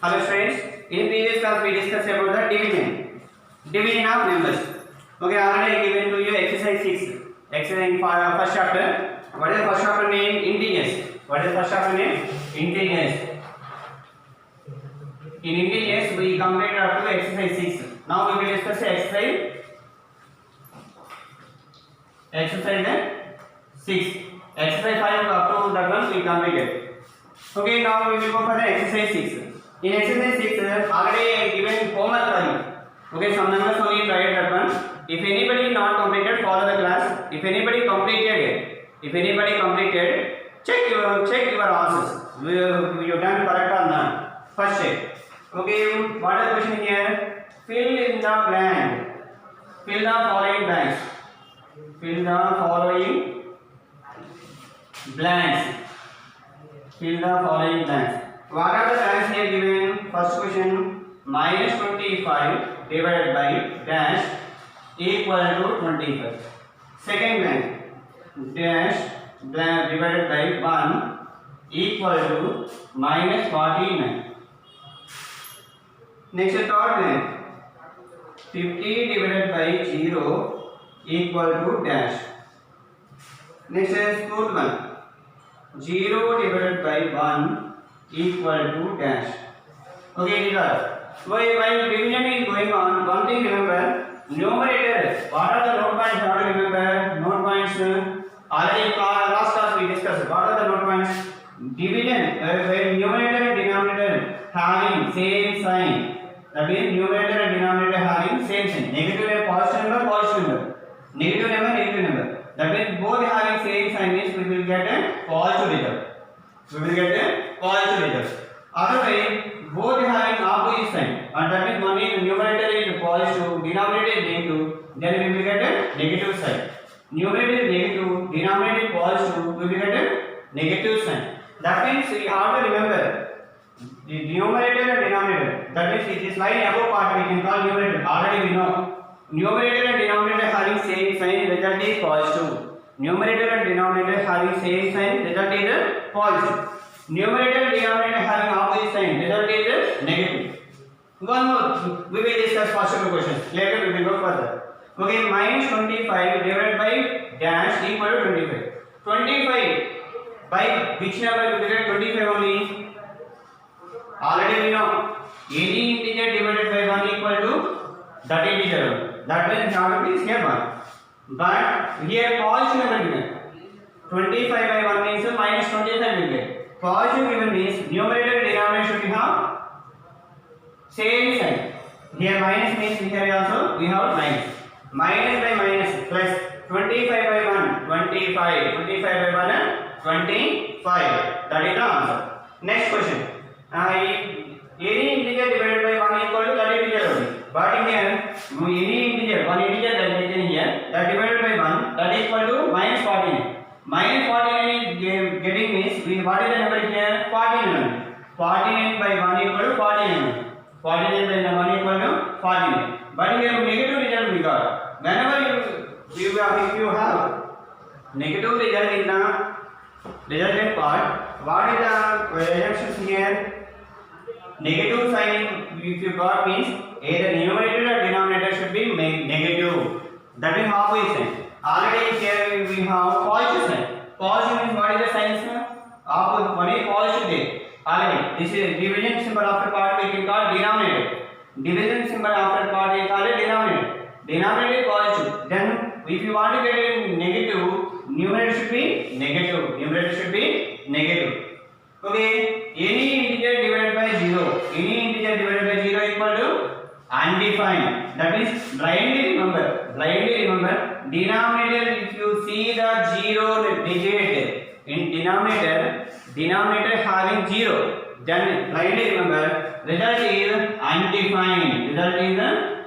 Hello students, in previous class we discussed about the division of numbers. Okay, already I given to you exercise 6. Exercise first chapter. What is the first chapter name? Integers. What is the first chapter name? Integers. In integers we completed up to exercise 6. Now we will discuss exercise 6. Exercise 5 up to that one we completed. Okay, now we will go for the exercise 6. In exercise 6, already I given homework for you. Okay, some numbers only tried that one. If anybody not completed, follow the class. If anybody completed, check your answers. You done correct or not? First check. Okay, what is the question here? Fill in the blank. Fill the following blanks. Fill the following blanks. Fill the following blanks. What are the blanks here given? First question, minus 25 divided by dash equal to 25. Second blank, dash blank divided by 1 equal to minus 49. Next third blank, 50 divided by 0 equal to dash. Next is fourth one, 0 divided by 1 equal to dash. Okay, these are. While division is going on, one thing remember, numerator. What are the note points? How to remember? Note points. Already last class we discussed. What are the note points? Division, where numerator and denominator having same sign. That means numerator and denominator having same sign. Negative and positive number, positive number. Negative number, negative number. That means both having same sign means we will get a positive result. We will get a positive result. Otherwise, both having opposite sign, and that means one is numerator is positive, denominator is negative, then we will get a negative sign. Numerator is negative, denominator is positive, we will get a negative sign. That means we have to remember the numerator and denominator. That means it is line above part we can call numerator. Already we know numerator and denominator having same sign, result is positive. Numerator and denominator having same sign, result is positive. Numerator and denominator having opposite sign, result is negative. One more, we will discuss first two questions. Later we will go further. Okay, minus 25 divided by dash equal to 25. 25 by which number we will get 25 only? Already we know any integer divided by 1 equal to that integer. That means not is here 1. But here positive number given. 25 by 1 means minus 25 will get. Positive given means numerator and denominator should have same sign. Here minus means here also we have minus. Minus by minus plus 25 by 1, 25. 25 by 1, 25. That is the answer. Next question. Any integer divided by 1 equal to that integer only. But here, any integer, one integer that is taken here, that divided by 1, that is equal to minus 49. Minus 49 is getting means, what is the number here? 49. 49 by 1 equal to 49. 49 by 1 equal to 49. But here negative result we got. Whenever if you have negative result in the resultant part, what is the reactions here? Negative sign if you got means either numerator or denominator should be negative. That is opposite sign. Already here we have positive sign. Positive means what is the sign? Opposite one is positive there. Already this is division symbol after part we can call denominator. Division symbol after part we call it denominator. Denominator is positive. Then if you want to get a negative, numerator should be negative. Numerator should be negative. Okay, any integer divided by 0, any integer divided by 0 equal to undefined. That means blindly remember, denominator if you see the 0 digit in denominator having 0, then blindly remember, result is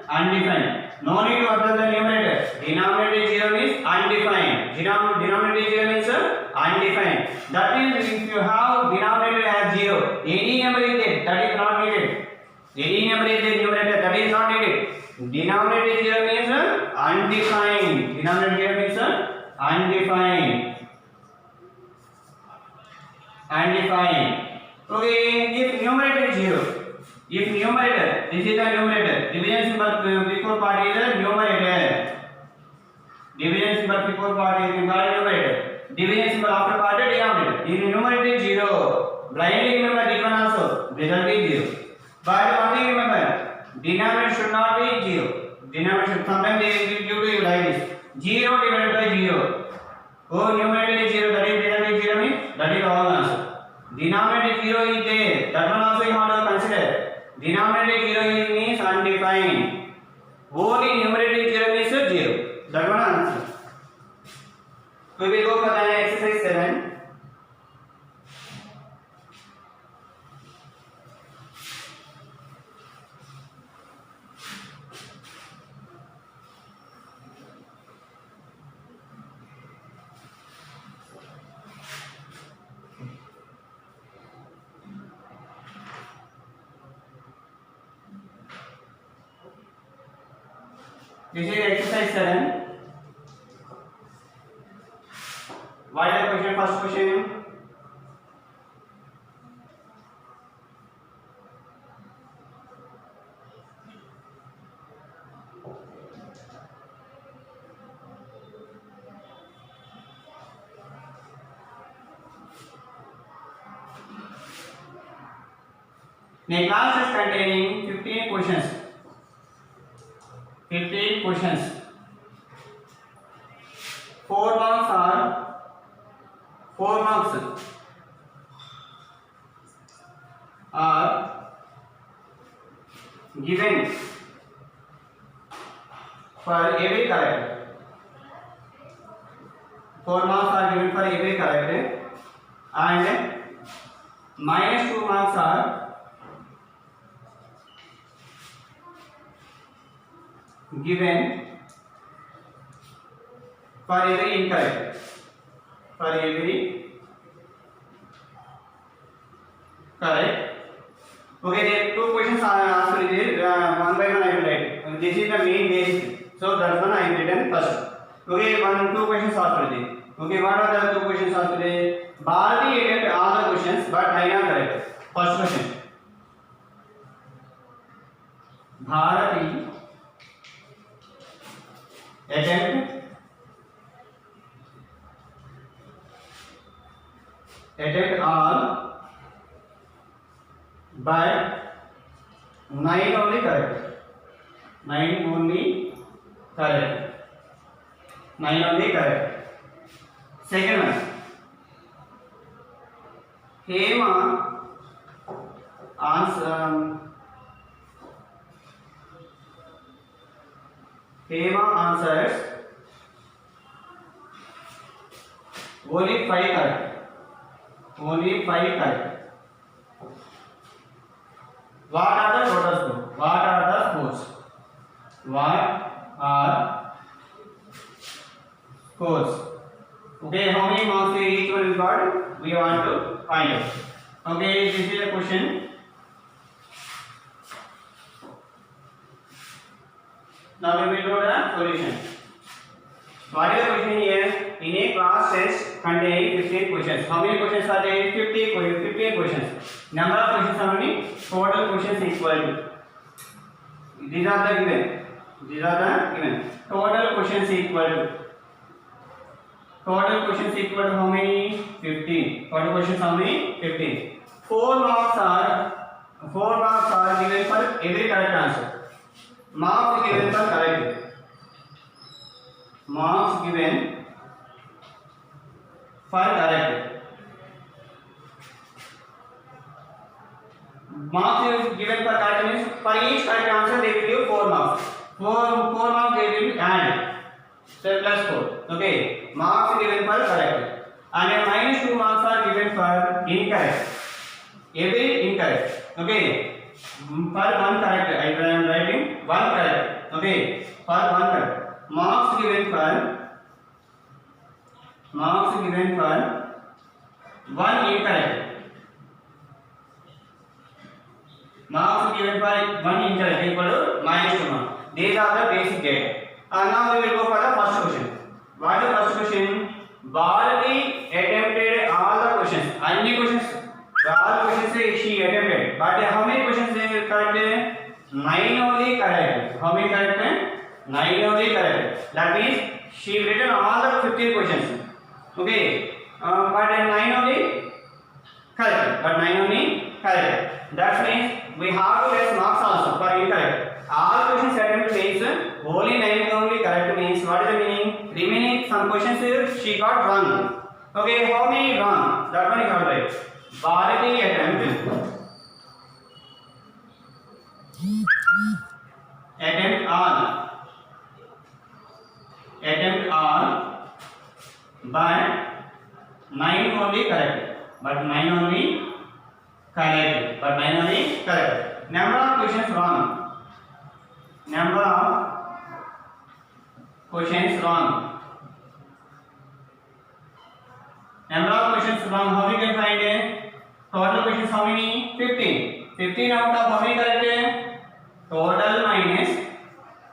undefined. No need to observe the numerator. Denominator 0 means undefined. Denominator 0 means undefined. That means if you have denominator as 0, any number is there, that is not needed. Any number is there, numerator, that is not needed. Denominator 0 means undefined. Denominator 0 means undefined. Undefined. Okay, if numerator is 0, If numerator, this is the numerator. Division symbol before part is the numerator. Division symbol before part is called numerator. Division symbol after part is denominator. In numerator is 0. Blindly remember this one also. Result is 0. But one thing remember, denominator should not be 0. Denominator should, sometimes they will give to you like this. 0 divided by 0. Oh, numerator is 0, that is result is 0 means that is wrong answer. Denominator 0 is there. That one also you have to consider. Denominator 0 means undefined. Only numerator 0 means 0. That one answer. We will go for the exercise 7. This is exercise 7. What is the question? First question. The class is containing 15 questions. 15 questions. 4 marks are 4 marks are given for every character. 4 marks are given for every character, and minus 2 marks are given for every incorrect. For every correct. Okay, there 2 questions are answered there. One by one I will write. This is the main base. So that one I have written first. Okay, 2 questions are there. Okay, what are the 2 questions are there? Bharati attempted all the questions, but I am correct. First question. Bharati attempt all, but 9 only correct. 9 only correct. 9 only correct. Second one. Hema answers only 5 correct. Only 5 correct. What are the total scores? What are the scores? What are scores? Okay, how many marks each one is got? We want to find out. Okay, this is the question. Now we will do the solution. What is the question here? In a class test containing 15 questions. How many questions are there? 15 questions. Number of questions are how many? Total questions equal to. These are the given. Total questions equal to. Total questions equal to how many? 15. Total questions how many? 15. 4 marks are given for every correct answer. Marks given for correct. Marks given for correct. Marks is given for correct means for each correct answer they will give 4 marks. 4 marks they will add. So plus 4. Okay. Marks given for correct. And minus 2 marks are given for incorrect. Every incorrect. Okay. For one correct. I am writing one correct. Okay. For one correct. Marks given for one incorrect. Marks given for one incorrect equal to minus 2 marks. These are the basic data. And now we will go for the first question. What is the first question? Bharati attempted all the questions. Any questions? All questions she attempted. But how many questions they correct 9 only correct. How many correct? 9 only correct. That means she written all the 15 questions. Okay. But 9 only correct. But 9 only correct. That means we have to less marks also for incorrect. All questions attempt means only 9 only correct means what is the meaning? Remaining some questions she got wrong. Okay. How many wrong? That one you have right. Bharati attempt all but 9 only correct. But 9 only correct. But 9 only correct. Number of questions wrong. Number of questions wrong. Number of questions wrong. How we can find it? Total questions how many? 15. 15 out of how many correct? Total minus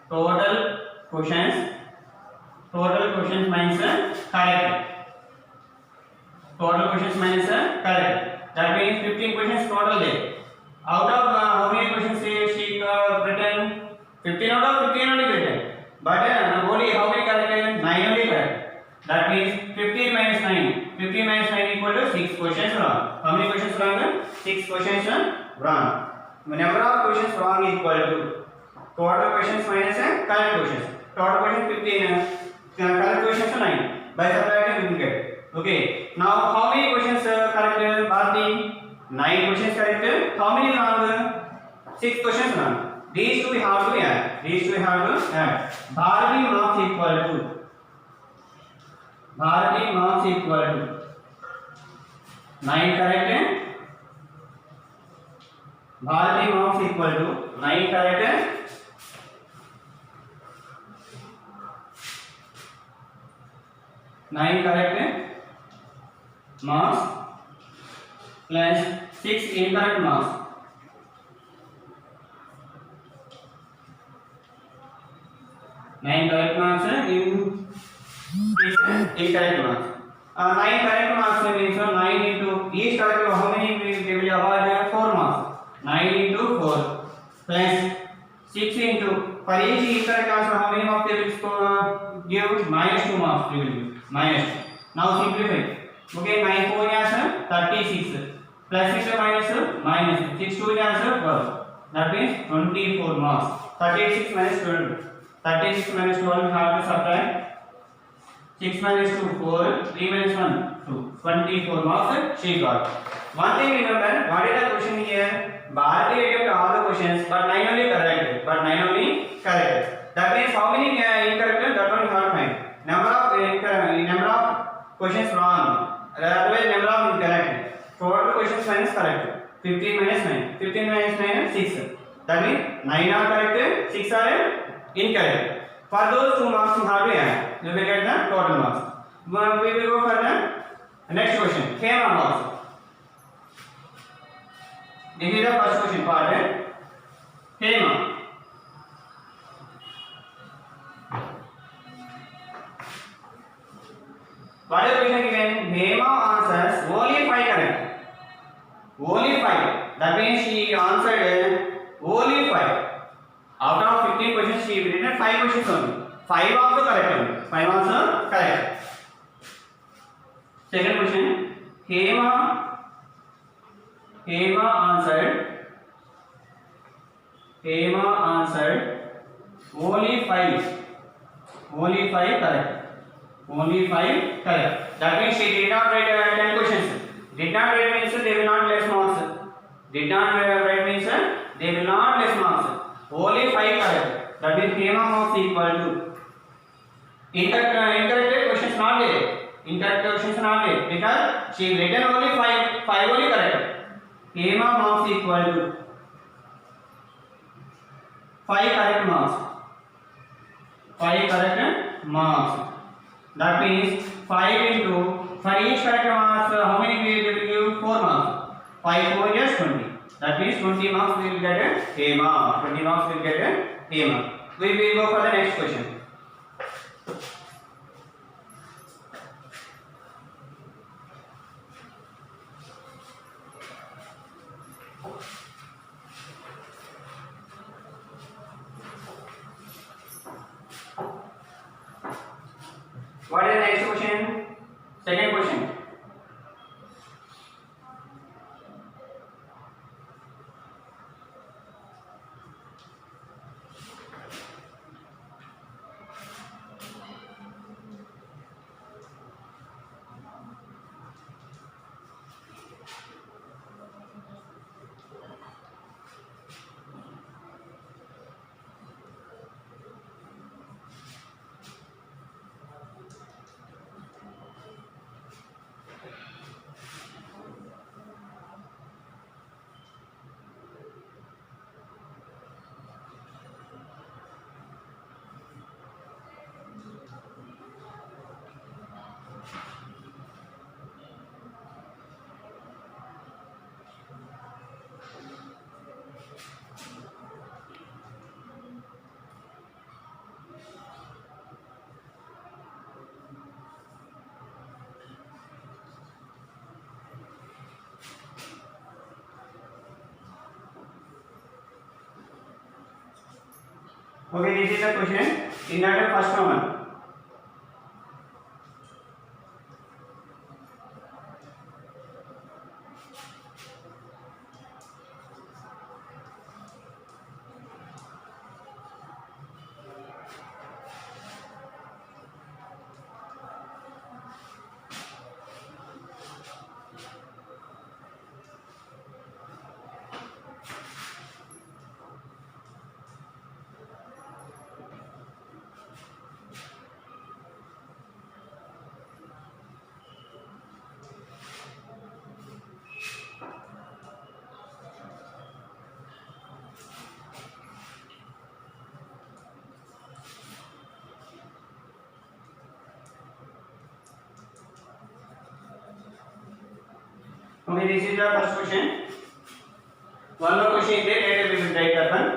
total questions. Total questions minus correct. Total questions minus correct. That means 15 questions total there. Out of how many questions she written? 15 out of 15 only written. But only how many correct? 9 only correct. That means 15 minus 9. 15 minus 9 equal to 6 questions wrong. How many questions wrong? 6 questions wrong. The number of questions wrong equal to total questions minus correct questions. Total questions 15. Correct questions 9. By subtracting we will get. Okay. Now how many questions correct? Bharati 9 questions correct. How many wrong? 6 questions wrong. These two we have to add. Bharati marks equal to 9 correct. Bharati marks equal to 9 correct. Marks plus 6 incorrect marks. 9 correct marks in 6 incorrect marks. 9 correct marks means 9 into each correct how many we will award 4 marks. 9 into 4 plus 6 into for each incorrect answer how many marks they will give? Minus 2 marks they will give. Minus 2. Now simplify. Okay, 9 4 answer 36 plus 6 minus 6 2 answer 12. That means 24 marks. 36 minus 12. 36 minus 12 we have to subtract. 6 minus 2 4. 3 minus 1 2. 24 marks she got. One thing remember, what is the question here? Bharati attempt all the questions but 9 only correct. That means how many incorrect? That one you have to find. Number of questions wrong. Otherwise number of incorrect. Total questions minus correct. 15 minus 9. 15 minus 9 6. That means 9 are correct, 6 are incorrect. For those 2 marks you have to add. You will get the total marks. We will go for the next question. Hema marks. This is the first question part. Hema. What is the question given? Hema answers only 5 correct. Only 5. That means she answered only 5. Out of 15 questions, she written 5 questions only. 5 also correct only. 5 also correct. Second question. Hema answered only 5. Only 5 correct. Only 5 correct. That means she did not write 10 questions. Did not write means they will not less marks. Did not write means they will not less marks. Only 5 correct. That means Hema marks equal to incorrect questions not there. Incorrect questions not there because she written only 5 only correct. Hema marks equal to 5 correct marks. 5 correct marks. That means 5 into for each correct marks how many we will give? 4 marks. 5 4 is 20. That means 20 marks we will get Hema. 20 marks we will get Hema. We will go for the next question. What is the next question? Second question. Okay, this is the question. In that first one. Okay, this is the first question. One more question is there. Later we will write that one.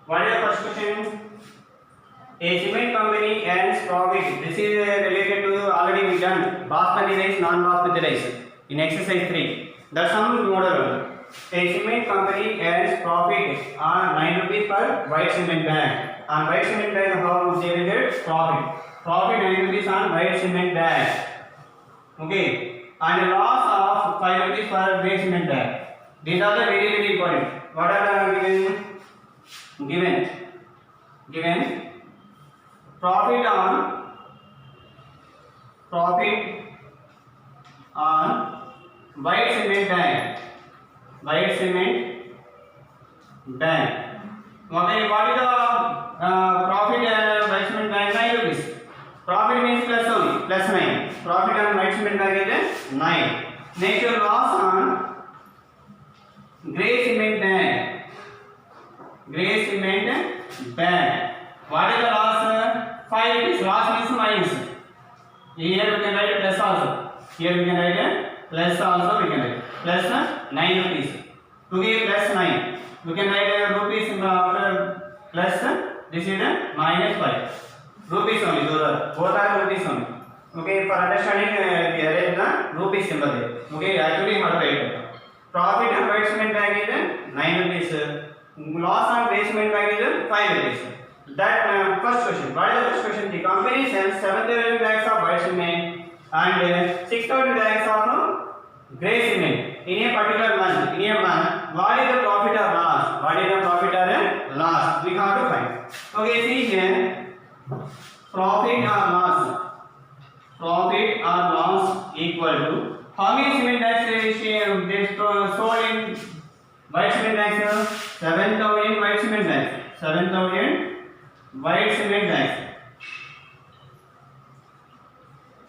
What is the first question? A cement company earns profit. This is related to already we done basmati rice, non-basmati rice in exercise 3. The sum model. A cement company earns profit on 9 rupees per white cement bag. On white cement bag, how they will get profit? Profit 9 rupees on white cement bag. Okay. And loss of 5 rupees per grey cement bag. These are the very important. What are the given? Given profit on white cement bag. White cement bag. Okay, what is the profit white cement bag? 9 rupees. Profit means plus only, plus 9. Profit on white cement bag is 9. Next your loss on grey cement bag. Grey cement bag. What is the loss? 5 rupees. Loss means minus. Here we can write plus also. Here we can write plus also. We can write plus 9 rupees. Okay, plus 9. We can write rupees after plus. This is minus 5. Rupees only. Both are rupees only. Okay, for understanding, we arrange the rupees symbol there. Okay, actually we have to write. Profit on white cement bag is 9 rupees. Loss on grey cement bag is 5 rupees. That first question. What is the first question? The company sells 7,000 bags of white cement and 6,000 bags of grey cement in a particular month. In a month, what is the profit or loss? What is the profit or loss? We have to find. Okay, see here. Profit or loss. Profit or loss equal to how many cement bags they sold in white cement bags? 7,000 white cement bags. 7,000 white cement bags.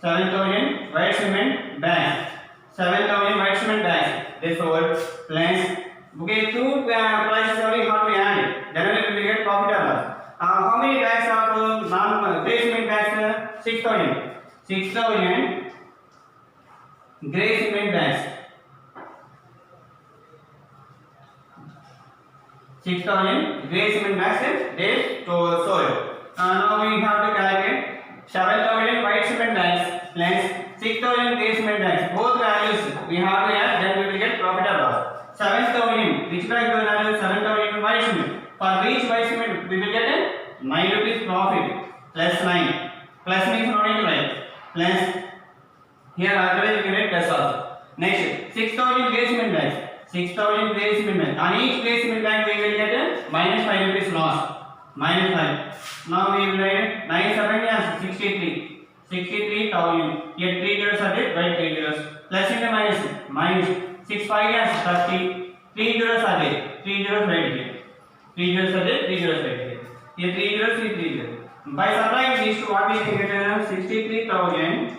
7,000 white cement bags. 7,000 white cement bags. They sold plants. Okay, two prices only have to be added. Then only we will get profit or loss. How many bags of non-grey cement bags? 6,000. 6,000 grey cement bags. 6,000 grey cement bags they sold. Now we have to calculate 7,000 white cement bags plus 6,000 grey cement bags. Both values we have to add, then we will get profit or loss. 7,000 which bag will have 7,000 in white cement. For which white cement we will get 9 rupees profit plus 9. Plus means no need to write. Plus here always we get plus also. Next 6,000 grey cement bags. 6,000 grey cement bags. On each grey cement bag we will get minus 5 rupees loss. Minus 5. Now we will write 9 7 is 63. 63,000. Here 3 zeros are there. Write 3 zeros. Plus into minus. Minus 6 5 is 30. 3 zeros are there. 3 zeros right here. 3 zeros are there. 3 zeros right here. Here 3 zeros is 3 zeros. By subtracting these two, what we can get 63,000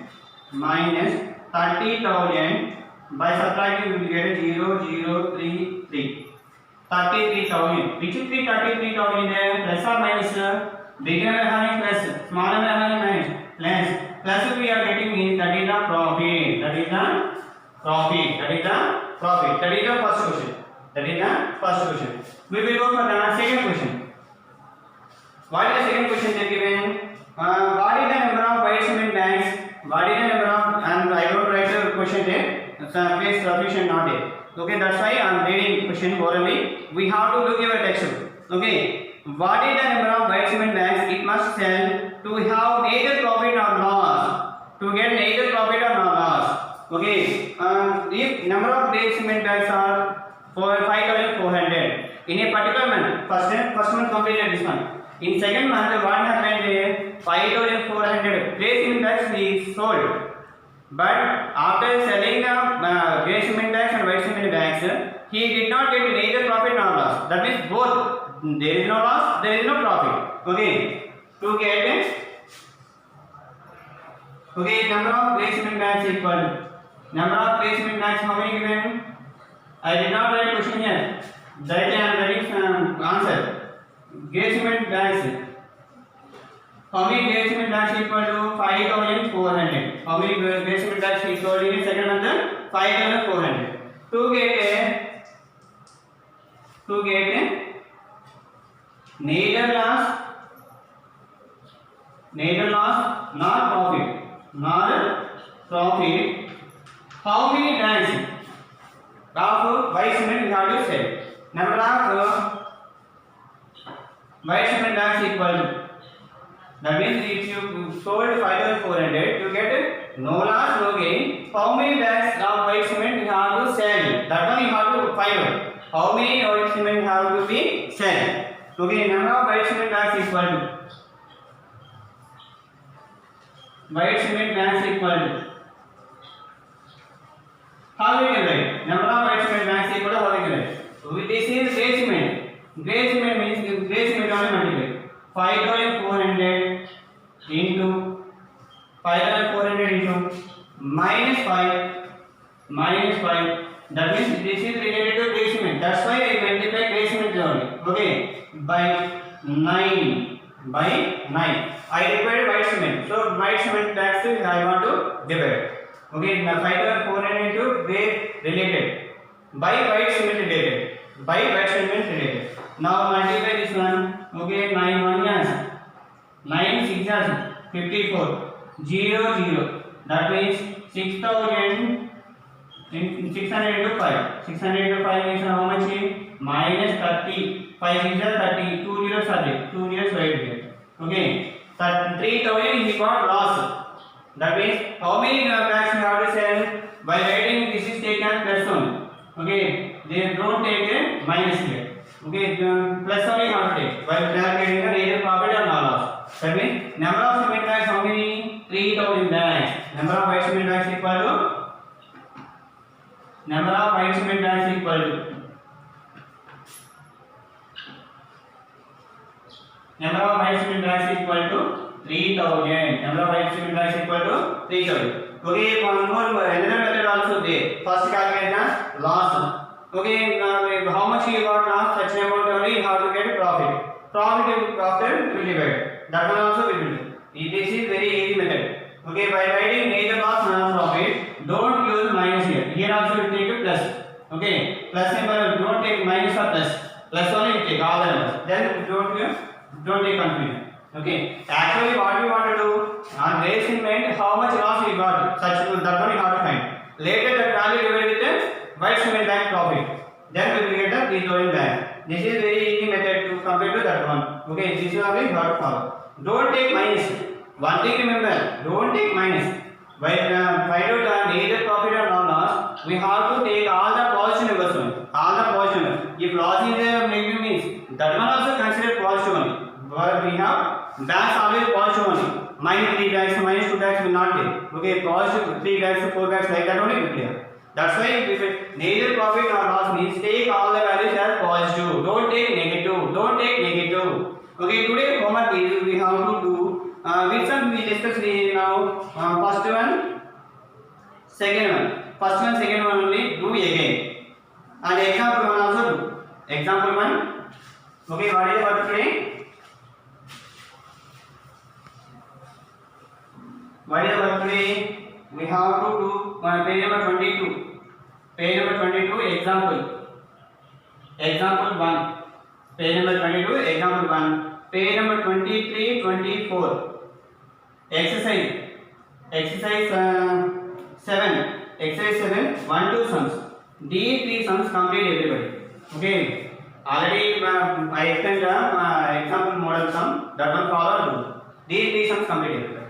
minus 30,000. By subtracting we will get 0 0 3 3. 33,000. Which will be 33,000 there? Plus or minus? Bigger we having plus, smaller we having minus. Plus we are getting means that is the profit. That is the profit. That is the profit. That is the first question. That is the first question. We will go for the second question. What is the second question they given? What is the number of white cement bags? What is the number of, and I don't write the question there. Please sufficient not there. Okay, that's why I am reading question orally. We have to look your textbook. Okay, what is the number of white cement bags it must sell to have neither profit or loss? To get neither profit or loss. Okay, if number of grey cement bags are 5,400 in a particular month, first month completed this month. In second month, what happened? 5,400 grey cement bags is sold. But after selling the grey cement bags and white cement bags, he did not get neither profit nor loss. That means both. There is no loss, there is no profit. Okay. To get number of grey cement bags equal. Number of grey cement bags how many given? I did not write question here. Directly I am writing answer. Grey cement bags. How many grey cement bags equal to 5,400? How many grey cement bags equal in second month? 5,400. To get neither loss nor profit. How many bags of white cement you have to sell? Number of white cement bags equal to. That means if you sold 5,400, you get no loss, no gain. How many bags of white cement you have to sell? That one you have to find out. How many white cement have to be sell? Okay, number of white cement bags equal to. White cement bags equal to. How we can write? Number of white cement bags equal to how we can write? This is grey cement. Grey cement means grey cement only multiply. 5,400 into 5,400 into minus 5. That means this is related to grey cement. That's why I multiply grey cement only. Okay, by 9. I divided white cement. So white cement bags I want to divide. Okay, now 5,400 into grey related by white cement related. Now multiply this one. Okay, 9 1 is 9 6 is 54 0 0. That means 6,000 600 into 5. 600 into 5 means how much? Minus 30. 5 6 is 30. 2 zeros are there. 2 zeros right here. Okay. 3,000 he got loss. That means how many bags you have to sell? By writing this is taken plus 1. Okay. They don't take a minus here. Okay, plus only you have to take. While they are getting neither profit or no loss. That means number of cement bags how many? 3,000 bags. Number of white cement bags equal to. Number of white cement bags equal to. Number of white cement bags equal to 3,000. Number of white cement bags equal to 3,000. Okay, one more another method also there. First calculate the loss. Okay, now how much you got loss? Such amount only you have to get profit. Profit will divide. That one also we will do. This is very easy method. Okay, by writing neither loss nor profit, don't use minus here. Here also you take a plus. Okay, plus symbol, don't take minus or plus. Plus only you take all the numbers. Then don't take confusion. Okay, actually what we want to do on grey cement, how much loss we got, such that one you have to find. Later that value divided with the white cement bag profit. then we will get the resolving back. This is very easy method to compare to that one. Okay, this is only third follow. Don't take minus. One thing remember, don't take minus. While find out either profit or loss, we have to take all the positive numbers only. All the positive numbers. If loss is negative means that one also considered positive only. But we have backs always positive only. Minus 3 backs, minus 2 backs will not take. Okay, positive 3 backs, 4 backs like that only will clear. That's why if neither profit nor loss means take all the values as positive. Don't take negative. Don't take negative. Okay, today homework is we have to do which one we discuss now. First one, second one. First one, second one only do again. And example one also do. Example one. Okay, what is the work today? What is the work today? We have to do page number 22. Page number 22 example. Example 1. Page number 22 example 1. Page number 23, 24. Exercise. Exercise 7. Exercise 7. 1, 2 sums. These 3 sums complete everybody. Okay. Already I explained the example model sum. That one follow. These 3 sums complete everybody.